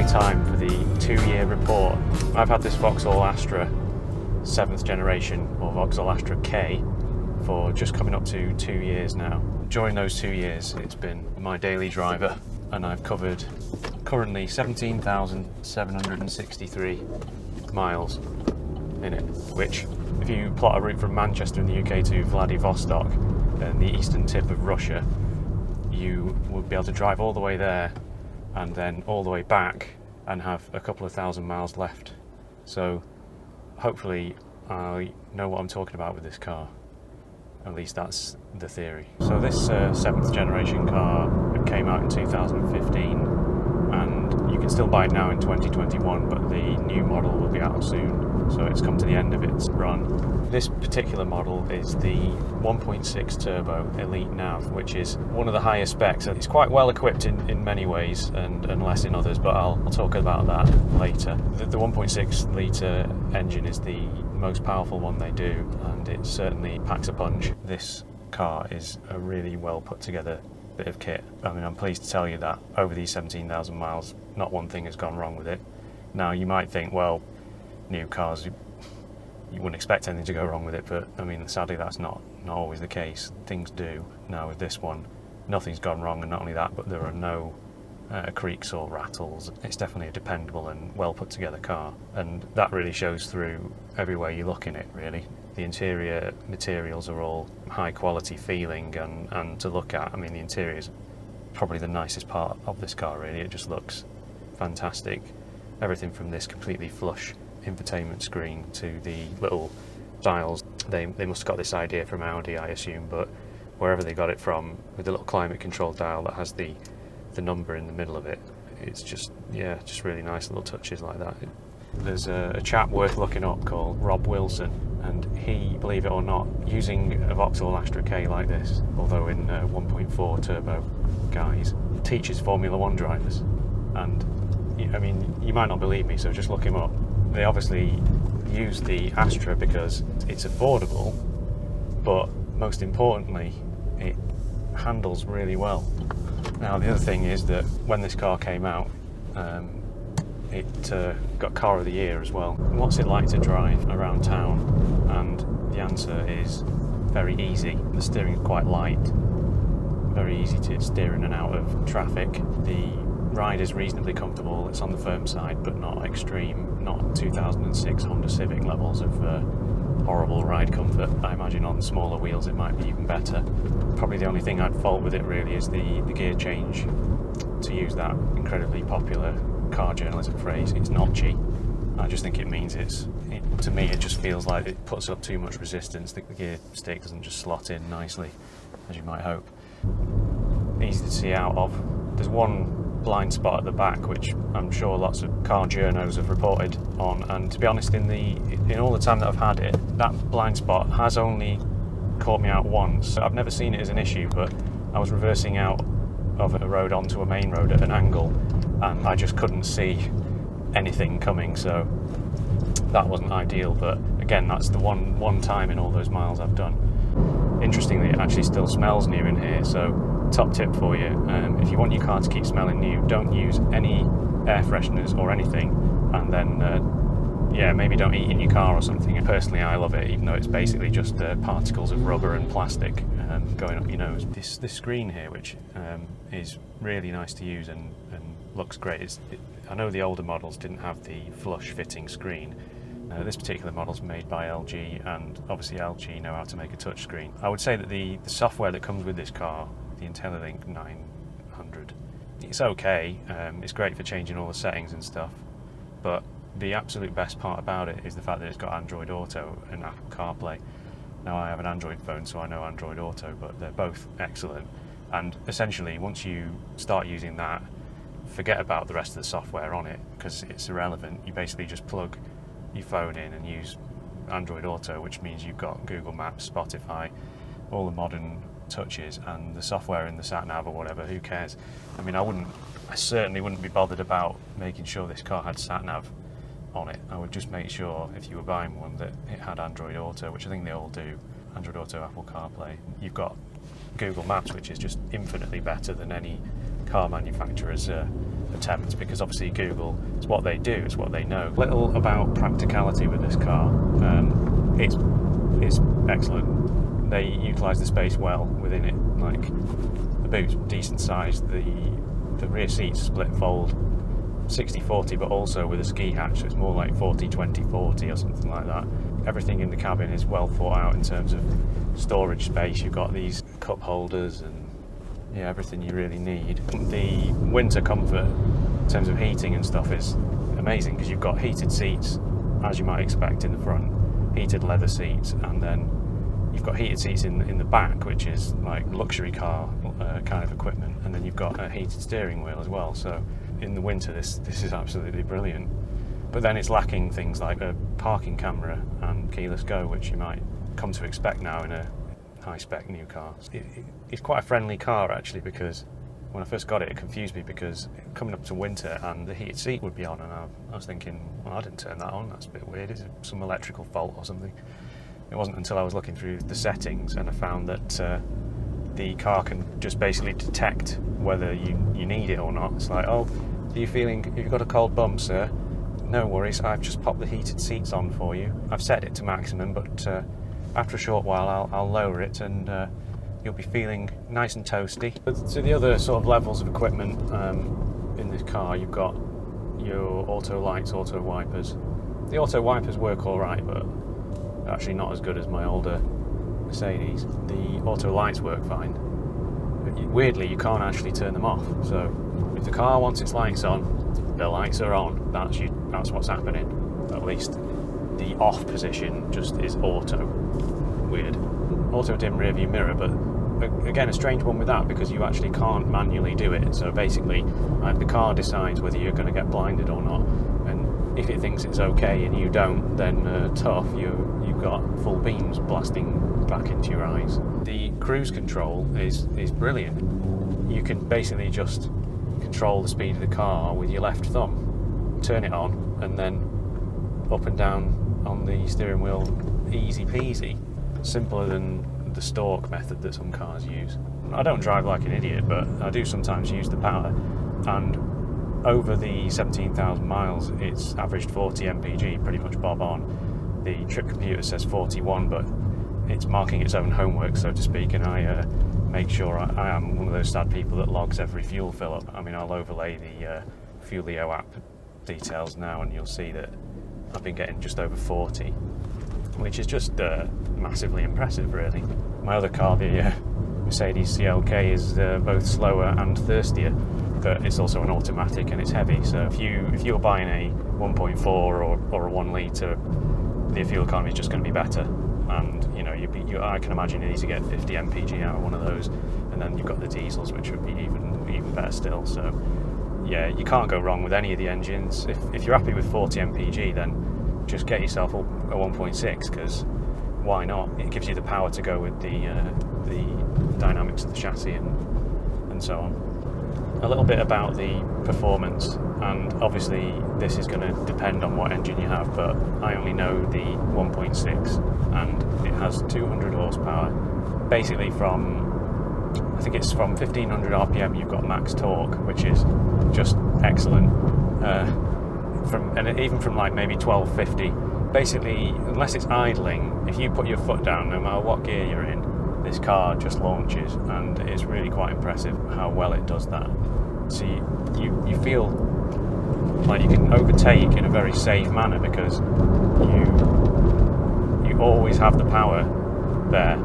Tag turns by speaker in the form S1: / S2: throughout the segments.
S1: time for the 2-year report. I've had this Vauxhall Astra 7th generation, or Vauxhall Astra K, for just coming up to 2 years now. During those 2 years, it's been my daily driver, and I've covered currently 17,763 miles in it, which, if you plot a route from Manchester in the UK to Vladivostok, and the eastern tip of Russia, you would be able to drive all the way there and then all the way back and have a couple of thousand miles left. So hopefully I know what I'm talking about with this car. At least that's the theory. So this 7th generation car came out in 2015, and you can still buy it now in 2021, but the new model will be out soon, so it's come to the end of its run. This particular model is the 1.6 turbo Elite Nav, which is one of the higher specs. It's quite well equipped in many ways and less in others, but I'll talk about that later. The 1.6 litre engine is the most powerful one they do, and it certainly packs a punch. This car is a really well put together bit of kit. I mean, I'm pleased to tell you that over these 17,000 miles, not one thing has gone wrong with it. Now, you might think, well, new cars, you wouldn't expect anything to go wrong with it, but I mean, sadly, that's not always the case. Things do. Now, with this one, nothing's gone wrong, and not only that, but there are no creaks or rattles. It's definitely a dependable and well put together car, and that really shows through everywhere you look in it, really. The interior materials are all high quality feeling and to look at. I mean, the interior is probably the nicest part of this car, really. It just looks fantastic. Everything from this completely flush infotainment screen to the little dials. They must have got this idea from Audi, I assume, but wherever they got it from, with the little climate control dial that has the number in the middle of it, it's just, yeah, just really nice little touches like that. There's a chap worth looking up called Rob Wilson, and he, believe it or not, using a Vauxhall Astra K like this, although in 1.4 turbo guise, teaches Formula 1 drivers. And I mean, you might not believe me, so just look him up. They obviously use the Astra because it's affordable, but most importantly, it handles really well. Now, the other thing is that when this car came out, it got Car of the Year as well. What's it like to drive around town? And the answer is very easy. The steering is quite light, very easy to steer in and out of traffic. The ride is reasonably comfortable. It's on the firm side, but not extreme, not 2006 Honda Civic levels of horrible ride comfort. I imagine on smaller wheels it might be even better. Probably the only thing I'd fault with it really is the gear change. To use that incredibly popular car journalism phrase, it's notchy. I just think it means to me it just feels like it puts up too much resistance. The gear stick doesn't just slot in nicely, as you might hope. Easy to see out of. There's one blind spot at the back, which I'm sure lots of car journos have reported on, and to be honest, in all the time that I've had it, that blind spot has only caught me out once. I've never seen it as an issue, but I was reversing out of a road onto a main road at an angle, and I just couldn't see anything coming, so that wasn't ideal. But again, that's the one time in all those miles I've done. Interestingly, it actually still smells new in here, so top tip for you, if you want your car to keep smelling new, don't use any air fresheners or anything, and then maybe don't eat in your car or something. Personally, I love it, even though it's basically just particles of rubber and plastic going up your nose. This screen here, which is really nice to use and looks great. I know the older models didn't have the flush fitting screen. This particular model is made by LG, and obviously LG know how to make a touch screen. I would say that the software that comes with this car, the IntelliLink 900, it's okay. It's great for changing all the settings and stuff, but the absolute best part about it is the fact that it's got Android Auto and Apple CarPlay. Now, I have an Android phone, so I know Android Auto, but they're both excellent. And essentially, once you start using that, forget about the rest of the software on it, because it's irrelevant. You basically just plug your phone in and use Android Auto, which means you've got Google Maps, Spotify, all the modern touches, and the software in the sat-nav or whatever, who cares? I mean, I certainly wouldn't be bothered about making sure this car had sat-nav on it. I would just make sure, if you were buying one, that it had Android Auto, which I think they all do. Android Auto, Apple CarPlay. You've got Google Maps, which is just infinitely better than any car manufacturers' attempts, because obviously Google, it's what they do, it's what they know. Little about practicality with this car. It's excellent. They utilise the space well within it. Like, the boot's decent size, the rear seats split fold 60-40, but also with a ski hatch, so it's more like 40-20-40 or something like that. Everything in the cabin is well thought out in terms of storage space. You've got these cup holders and yeah, everything you really need. The winter comfort in terms of heating and stuff is amazing, because you've got heated seats, as you might expect in the front, heated leather seats, and then you've got heated seats in the back, which is like luxury car kind of equipment, and then you've got a heated steering wheel as well. So in the winter this is absolutely brilliant. But then it's lacking things like a parking camera and keyless go, which you might come to expect now in a high-spec new car. It's quite a friendly car actually, because when I first got it, it confused me, because coming up to winter and the heated seat would be on, and I was thinking, well, I didn't turn that on, that's a bit weird, is it some electrical fault or something? It wasn't until I was looking through the settings and I found that the car can just basically detect whether you need it or not. It's like, oh, have you got a cold bum, sir? No worries, I've just popped the heated seats on for you. I've set it to maximum, but after a short while I'll lower it, and you'll be feeling nice and toasty. So the other sort of levels of equipment in this car, you've got your auto lights, auto wipers. The auto wipers work all right, but they're actually not as good as my older Mercedes. The auto lights work fine. But weirdly, you can't actually turn them off. So if the car wants its lights on, the lights are on. That's what's happening. At least the off position just is auto. Weird. Auto dim rear view mirror, but again, a strange one with that, because you actually can't manually do it. So basically, the car decides whether you're going to get blinded or not, and if it thinks it's okay and you don't, then tough, you've got full beams blasting back into your eyes. The cruise control is brilliant. You can basically just control the speed of the car with your left thumb, turn it on, and then up and down on the steering wheel, easy peasy. Simpler than the stalk method that some cars use. I don't drive like an idiot, but I do sometimes use the power, and over the 17,000 miles it's averaged 40 mpg, pretty much bob on. The trip computer says 41, but it's marking its own homework, so to speak, and I make sure I am one of those sad people that logs every fuel fill up. I mean, I'll overlay the Fuelio app details now, and you'll see that I've been getting just over 40, which is just massively impressive, really. My other car, the Mercedes CLK, is both slower and thirstier, but it's also an automatic and it's heavy. So if you're buying a 1.4 or a 1 litre, the fuel economy is just going to be better. And you know, I can imagine you need to get 50 mpg out of one of those, and then you've got the diesels, which would be even better still. So yeah, you can't go wrong with any of the engines. If you're happy with 40 mpg, then just get yourself a 1.6, because why not? It gives you the power to go with the dynamics of the chassis and so on. A little bit about the performance, and obviously this is going to depend on what engine you have, but I only know the 1.6, and it has 200 horsepower. Basically I think it's from 1500 RPM you've got max torque, which is just excellent. Even from like maybe 1250, basically, unless it's idling, if you put your foot down, no matter what gear you're in, this car just launches, and it's really quite impressive how well it does that. So you feel like you can overtake in a very safe manner, because you always have the power there.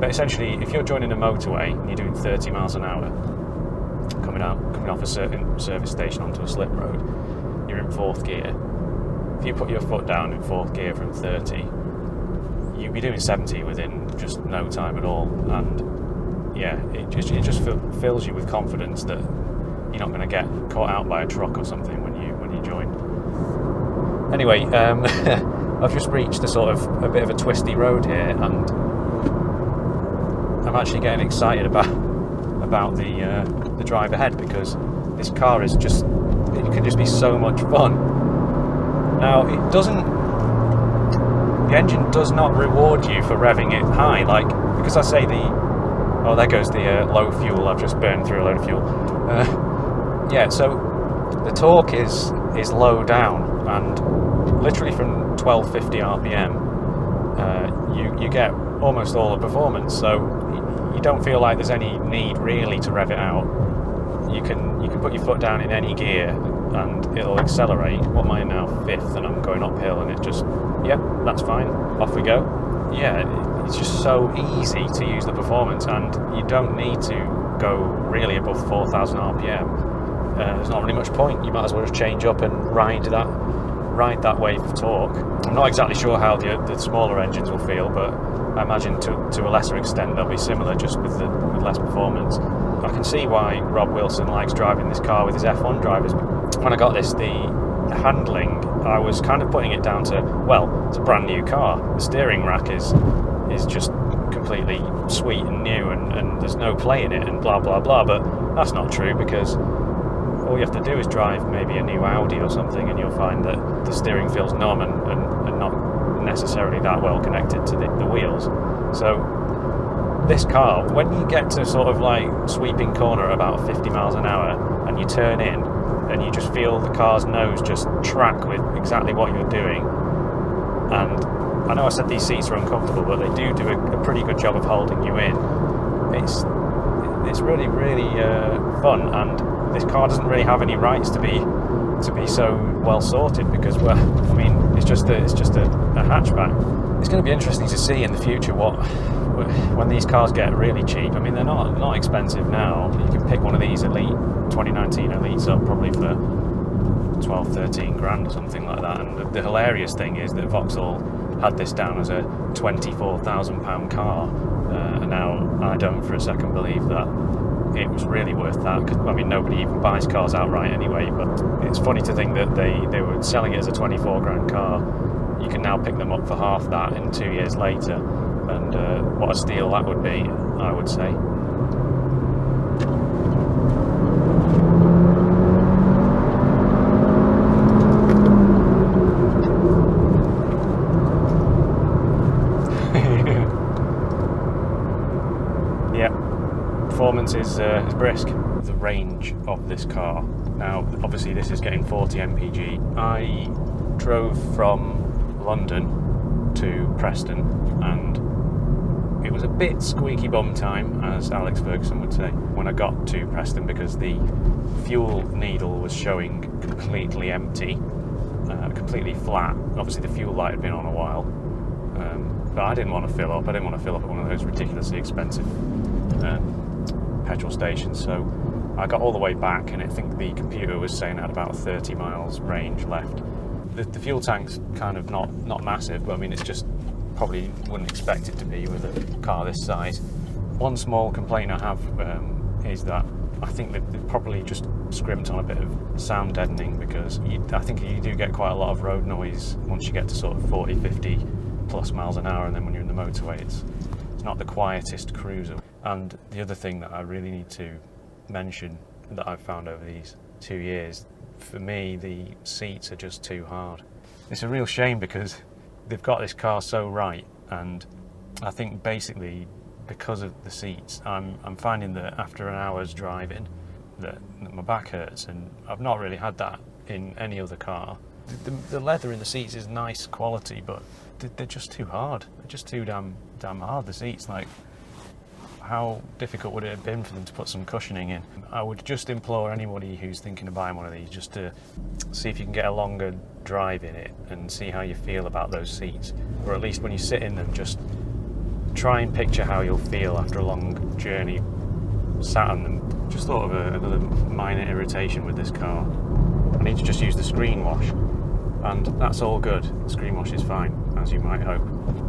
S1: But essentially, if you're joining a motorway and you're doing 30 miles an hour, coming off a certain service station onto a slip road, you're in 4th gear. If you put your foot down in 4th gear from 30, you'll be doing 70 within just no time at all. And yeah, it just fills you with confidence that you're not going to get caught out by a truck or something when you join. Anyway, I've just reached a bit of a twisty road here, and I'm actually getting excited about the drive ahead, because this car it can just be so much fun. Now, the engine does not reward you for revving it high, because I say Oh, there goes the low fuel. I've just burned through a load of fuel. Yeah, so the torque is low down, and literally from 1250 RPM, you get almost all the performance. So you don't feel like there's any need really to rev it out. You can put your foot down in any gear and it'll accelerate. What am I now, 5th, and I'm going uphill, and it just, yeah, that's fine, off we go. Yeah, it's just so easy to use the performance, and you don't need to go really above 4,000 RPM. There's not really much point. You might as well just change up and ride that wave of torque. I'm not exactly sure how the smaller engines will feel, but I imagine to a lesser extent they'll be similar, just with less performance. I can see why Rob Wilson likes driving this car with his F1 drivers. When I got this, the handling, I was kind of putting it down to, well, it's a brand new car. The steering rack is just completely sweet and new, and there's no play in it, and blah blah blah. But that's not true, because all you have to do is drive maybe a new Audi or something, and you'll find that the steering feels numb and not necessarily that well connected to the wheels. So this car, when you get to sort of like sweeping corner about 50 miles an hour and you turn in and you just feel the car's nose just track with exactly what you're doing, and I know I said these seats are uncomfortable, but they do a pretty good job of holding you in. It's really fun, and this car doesn't really have any rights to be so well sorted, because, well, I mean, it's just a hatchback. It's going to be interesting to see in the future when these cars get really cheap. I mean, they're not expensive now. You can pick one of these 2019 Elites up probably for 12-13 grand or something like that. And the hilarious thing is that Vauxhall had this down as a £24,000 car, and now I don't for a second believe that it was really worth that, because, I mean, nobody even buys cars outright anyway. But it's funny to think that they were selling it as a 24 grand car. You can now pick them up for half that in 2 years later, and what a steal that would be, I would say. Yeah, performance is brisk. The range of this car, now obviously this is getting 40 mpg. I drove from London to Preston, and it was a bit squeaky bum time, as Alex Ferguson would say, when I got to Preston, because the fuel needle was showing completely empty, completely flat. Obviously the fuel light had been on a while, but I didn't want to fill up. I didn't want to fill up at one of those ridiculously expensive petrol stations, so I got all the way back, and I think the computer was saying I had about 30 miles range left. The fuel tank's kind of not massive, but I mean, it's just probably wouldn't expect it to be with a car this size. One small complaint I have is that I think they've probably just scrimped on a bit of sound deadening, because I think you do get quite a lot of road noise once you get to sort of 40-50 plus miles an hour, and then when you're in the motorway it's not the quietest cruiser. And the other thing that I really need to mention that I've found over these 2 years, for me, the seats are just too hard. It's a real shame, because they've got this car so right, and I think basically because of the seats, I'm finding that after an hour's driving that my back hurts, and I've not really had that in any other car. The leather in the seats is nice quality, but they're just too hard. They're just too damn hard, the seats. Like, how difficult would it have been for them to put some cushioning in? I would just implore anybody who's thinking of buying one of these just to see if you can get a longer drive in it and see how you feel about those seats, or at least when you sit in them, just try and picture how you'll feel after a long journey sat on them. Just thought of another minor irritation with this car. I need to just use the screen wash, and that's all good. The screen wash is fine, as you might hope.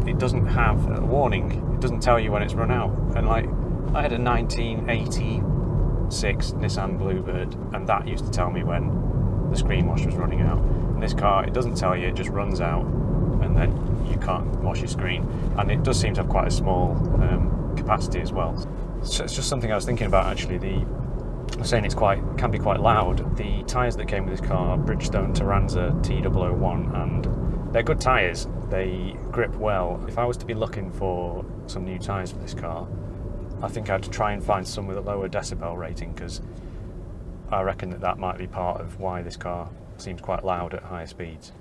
S1: It doesn't have a warning. It doesn't tell you when it's run out. And like, I had a 1986 Nissan Bluebird, and that used to tell me when the screen wash was running out. In this car, it doesn't tell you, it just runs out, and then you can't wash your screen. And it does seem to have quite a small capacity as well. So it's just something I was thinking about, actually. I'm saying can be quite loud. The tyres that came with this car are Bridgestone Turanza T001, and they're good tyres. They grip well. If I was to be looking for some new tyres for this car, I think I'd try and find some with a lower decibel rating, because I reckon that might be part of why this car seems quite loud at higher speeds.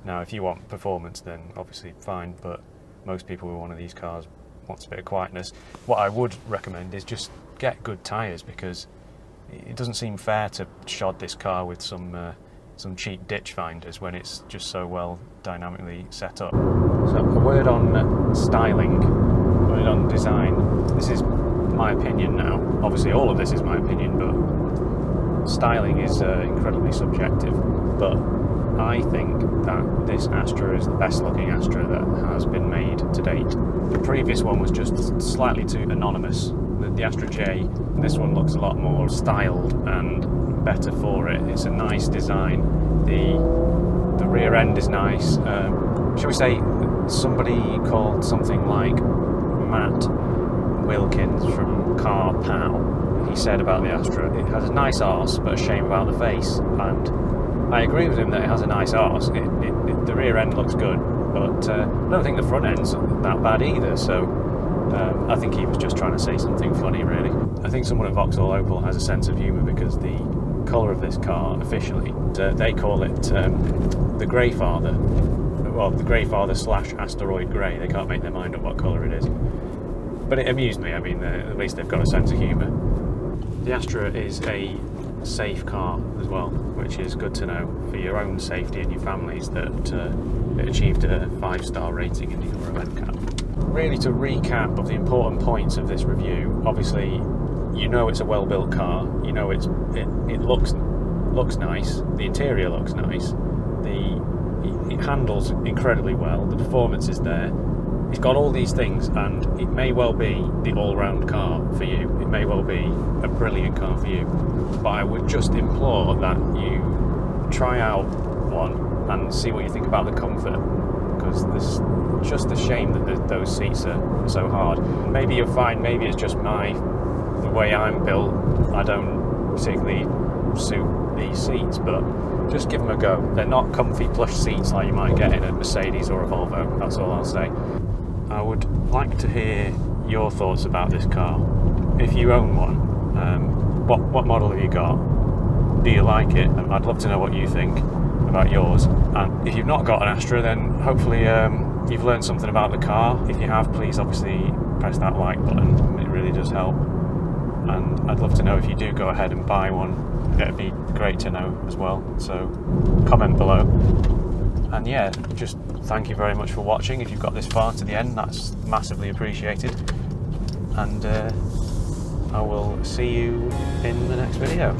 S1: Now, if you want performance, then obviously fine, but most people with one of these cars wants a bit of quietness. What I would recommend is just get good tyres, because it doesn't seem fair to shod this car with some cheap ditch finders when it's just so well dynamically set up. So a word on styling, a word on design. This is my opinion now. Obviously all of this is my opinion, but styling is incredibly subjective. But I think that this Astra is the best looking Astra that has been made to date. The previous one was just slightly too anonymous. The Astra J, this one looks a lot more styled and better for it. It's a nice design. The rear end is nice. Shall we say, somebody called something like Matt Wilkins from Car Pow, he said about the Astra, it has a nice arse but a shame about the face, and I agree with him that it has a nice arse. The rear end looks good, but I don't think the front end's that bad either, so I think he was just trying to say something funny, really. I think someone at Vauxhall Opel has a sense of humour, because the colour of this car, officially, they call it the Grey Father. Well, the Grey Father / Asteroid Grey. They can't make their mind up what colour it is. But it amused me. I mean, at least they've got a sense of humour. The Astra is a safe car as well, which is good to know for your own safety and your family's, that it achieved a 5-star rating in the Euro NCAP. Really, to recap of the important points of this review, obviously, you know it's a well-built car, you know it looks nice, the interior looks nice, it handles incredibly well, the performance is there. It's got all these things, and it may well be the all-round car for you. It may well be a brilliant car for you. But I would just implore that you try out one and see what you think about the comfort, because it's just a shame that those seats are so hard. Maybe you'll find, maybe it's just the way I'm built, I don't particularly suit these seats, but just give them a go. They're not comfy plush seats like you might get in a Mercedes or a Volvo, that's all I'll say. I would like to hear your thoughts about this car. If you own one, what model have you got? Do you like it? I'd love to know what you think about yours. And if you've not got an Astra, then hopefully you've learned something about the car. If you have, please obviously press that like button. It really does help. And I'd love to know if you do go ahead and buy one. It'd be great to know as well. So comment below. And yeah, just thank you very much for watching. If you've got this far to the end, that's massively appreciated. And I will see you in the next video.